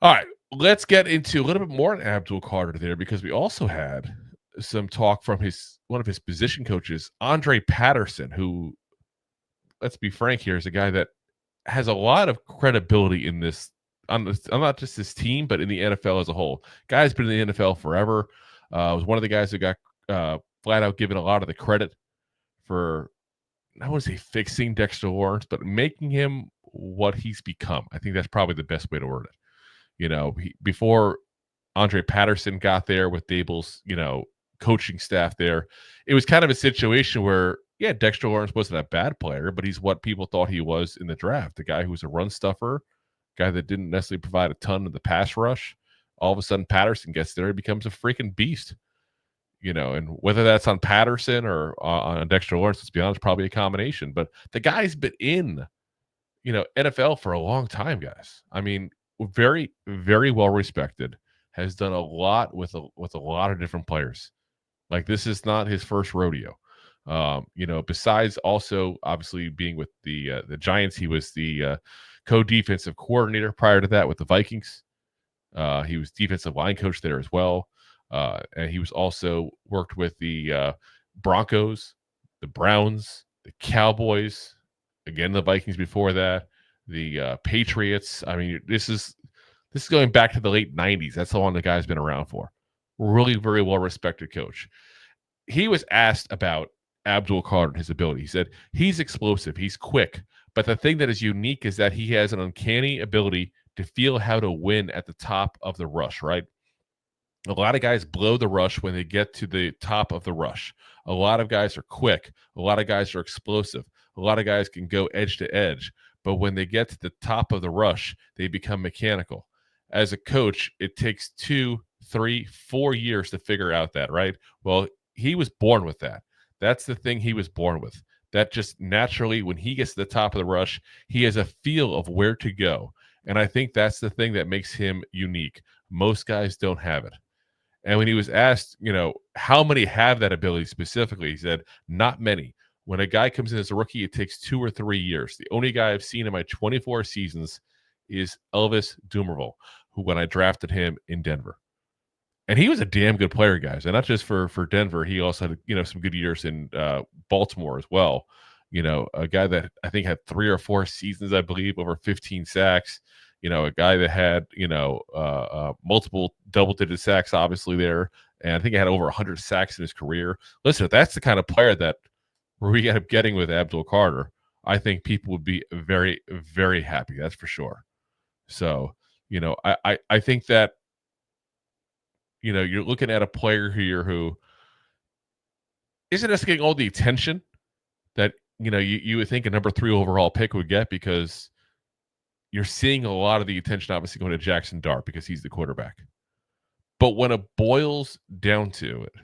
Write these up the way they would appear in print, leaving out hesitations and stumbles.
All right, let's get into a little bit more on Abdul Carter there because we also had some talk from his one of his position coaches, Andre Patterson, who, let's be frank here, is a guy that has a lot of credibility in this on not just this team, but in the NFL as a whole. Guy's been in the NFL forever. Was one of the guys who got flat out given a lot of the credit for, I wouldn't say fixing Dexter Lawrence, but making him what he's become. I think that's probably the best way to word it. Before Andre Patterson got there with Dable's, coaching staff there, it was kind of a situation where, yeah, Dexter Lawrence wasn't a bad player, but he's what people thought he was in the draft. The guy who was a run stuffer, guy that didn't necessarily provide a ton of the pass rush. All of a sudden, Patterson gets there, he becomes a freaking beast. And whether that's on Patterson or on Dexter Lawrence, let's be honest, probably a combination. But the guy's been in, NFL for a long time, guys. I mean, very, very well respected. Has done a lot with a lot of different players. Like, this is not his first rodeo. Besides also obviously being with the Giants, he was the co-defensive coordinator prior to that with the Vikings. He was defensive line coach there as well. And he was also worked with the Broncos, the Browns, the Cowboys, again the Vikings before that, the Patriots. I mean, this is going back to the late 90s. That's how long the guy's been around for. Really, very well respected coach. He was asked about Abdul Carter and his ability. He said he's explosive, he's quick, but the thing that is unique is that he has an uncanny ability to feel how to win at the top of the rush, right? A lot of guys blow the rush when they get to the top of the rush. A lot of guys are quick. A lot of guys are explosive. A lot of guys can go edge to edge. But when they get to the top of the rush, they become mechanical. As a coach, it takes 2, 3, 4 years to figure out that, right? Well, he was born with that. That's the thing he was born with. That just naturally, when he gets to the top of the rush, he has a feel of where to go. And I think that's the thing that makes him unique. Most guys don't have it. And when he was asked, how many have that ability specifically, he said, not many. When a guy comes in as a rookie, it takes 2 or 3 years. The only guy I've seen in my 24 seasons is Elvis Dumervil, who when I drafted him in Denver. And he was a damn good player, guys. And not just for Denver, he also had, some good years in Baltimore as well. A guy that I think had 3 or 4 seasons, I believe, over 15 sacks. A guy that had, multiple double-digit sacks, obviously, there. And I think he had over 100 sacks in his career. Listen, if that's the kind of player that we end up getting with Abdul Carter, I think people would be very, very happy. That's for sure. So, I think that, you're looking at a player here who isn't just getting all the attention that, you would think a number 3 overall pick would get, because you're seeing a lot of the attention obviously going to Jackson Dart because he's the quarterback. But when it boils down to it,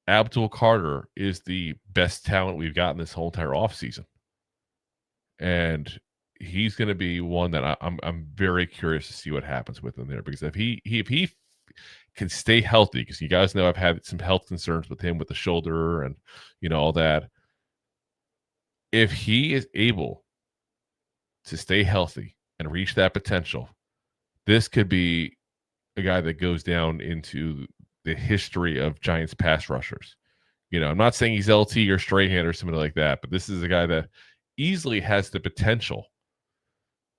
Abdul Carter is the best talent we've gotten this whole entire offseason. And he's going to be one that I'm very curious to see what happens with him there, because if he can stay healthy, because you guys know I've had some health concerns with him with the shoulder and all that. If he is able to stay healthy and reach that potential, this could be a guy that goes down into the history of Giants pass rushers. I'm not saying he's LT or Strahan or something like that, but this is a guy that easily has the potential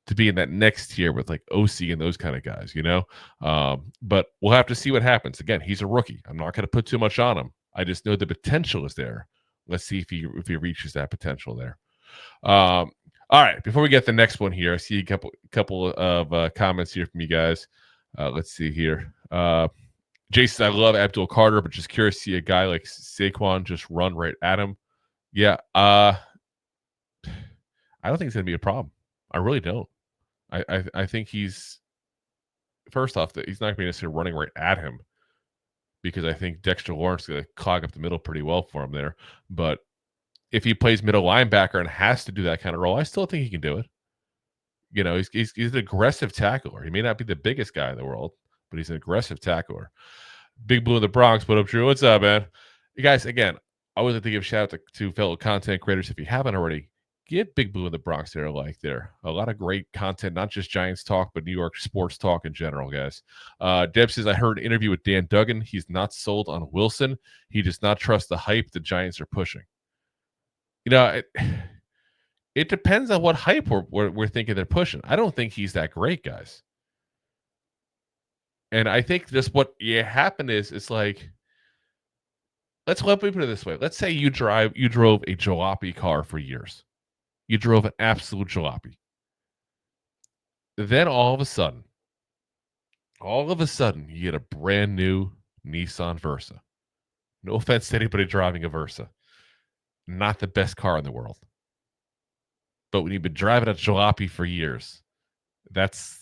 to be in that next tier with like OC and those kind of guys, but we'll have to see what happens. Again, he's a rookie. I'm not going to put too much on him. I just know the potential is there. Let's see if he reaches that potential there. All right, before we get the next one here, I see a couple of comments here from you guys. Let's see here. Jason, I love Abdul Carter, but just curious to see a guy like Saquon just run right at him. Yeah, I don't think it's going to be a problem. I really don't. I think he's, first off, that he's not going to be necessarily running right at him, because I think Dexter Lawrence is going to clog up the middle pretty well for him there. But if he plays middle linebacker and has to do that kind of role, I still think he can do it. He's an aggressive tackler. He may not be the biggest guy in the world, but he's an aggressive tackler. Big Blue in the Bronx. What up, Drew? What's up, man? You guys, again, I would like to give a shout out to fellow content creators. If you haven't already, Get Big Blue in the Bronx there, there. A lot of great content, not just Giants talk, but New York sports talk in general, guys. Deb says, I heard an interview with Dan Duggan. He's not sold on Wilson. He does not trust the hype the Giants are pushing. It depends on what hype we're thinking they're pushing. I don't think he's that great, guys. And I think just what happened is, it's like, let me put it this way. Let's say you drove a jalopy car for years. You drove an absolute jalopy. Then all of a sudden, you get a brand new Nissan Versa. No offense to anybody driving a Versa. Not the best car in the world. But when you've been driving a jalopy for years, that's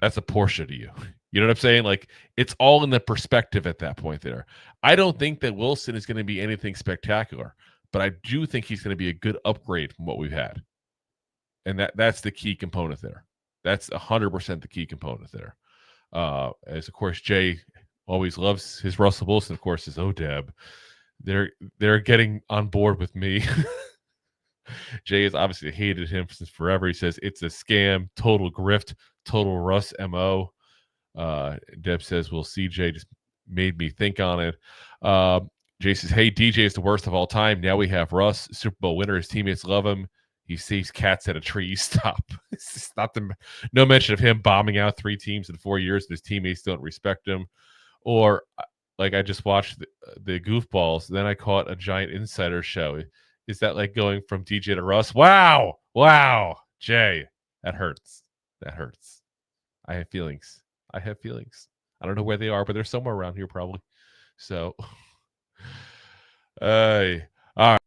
a Porsche to you. You know what I'm saying? Like, it's all in the perspective at that point there. I don't think that Wilson is going to be anything spectacular, but I do think he's going to be a good upgrade from what we've had. And that's the key component there. That's 100% the key component there. As, of course, Jay always loves his Russell Wilson, of course, is Deb. They're getting on board with me. Jay has obviously hated him since forever. He says it's a scam, total grift, total Russ MO. Deb says, well, CJ just made me think on it. Jay says, hey, DJ is the worst of all time. Now we have Russ, Super Bowl winner. His teammates love him. He saves cats at a tree. Stop. It's not no mention of him bombing out 3 teams in 4 years. And his teammates don't respect him. Or like, I just watched the Goofballs. Then I caught a Giant Insider show. Is that like going from DJ to Russ? Wow. Jay, that hurts. I have feelings. I don't know where they are, but they're somewhere around here probably. So, all right.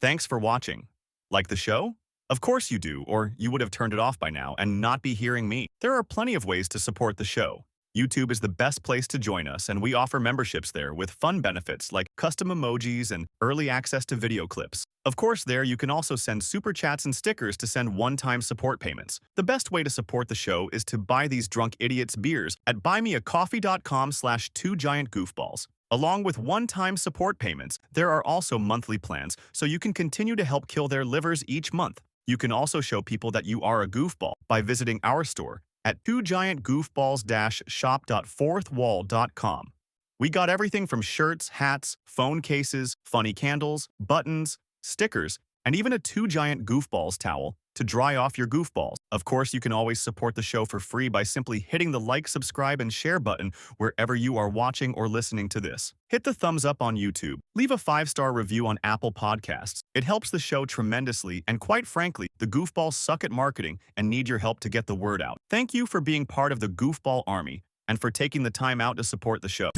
Thanks for watching. Like the show? Of course you do, or you would have turned it off by now and not be hearing me. There are plenty of ways to support the show. YouTube is the best place to join us, and we offer memberships there with fun benefits like custom emojis and early access to video clips. Of course, there you can also send super chats and stickers to send one-time support payments. The best way to support the show is to buy these drunk idiots beers at buymeacoffee.com/2giantgoofballs. Along with one-time support payments, there are also monthly plans, so you can continue to help kill their livers each month. You can also show people that you are a goofball by visiting our store at 2giantgoofballs-shop.fourthwall.com. We got everything from shirts, hats, phone cases, funny candles, buttons, stickers, and even a 2 Giant Goofballs towel to dry off your goofballs. Of course, you can always support the show for free by simply hitting the like, subscribe, and share button wherever you are watching or listening to this. Hit the thumbs up on YouTube. Leave a 5-star review on Apple Podcasts. It helps the show tremendously, and quite frankly, the Goofballs suck at marketing and need your help to get the word out. Thank you for being part of the Goofball Army and for taking the time out to support the show.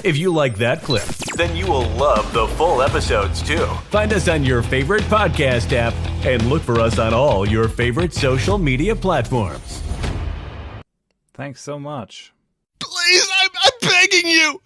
If you like that clip, then you will love the full episodes too. Find us on your favorite podcast app and look for us on all your favorite social media platforms. Thanks so much. Please, I'm begging you.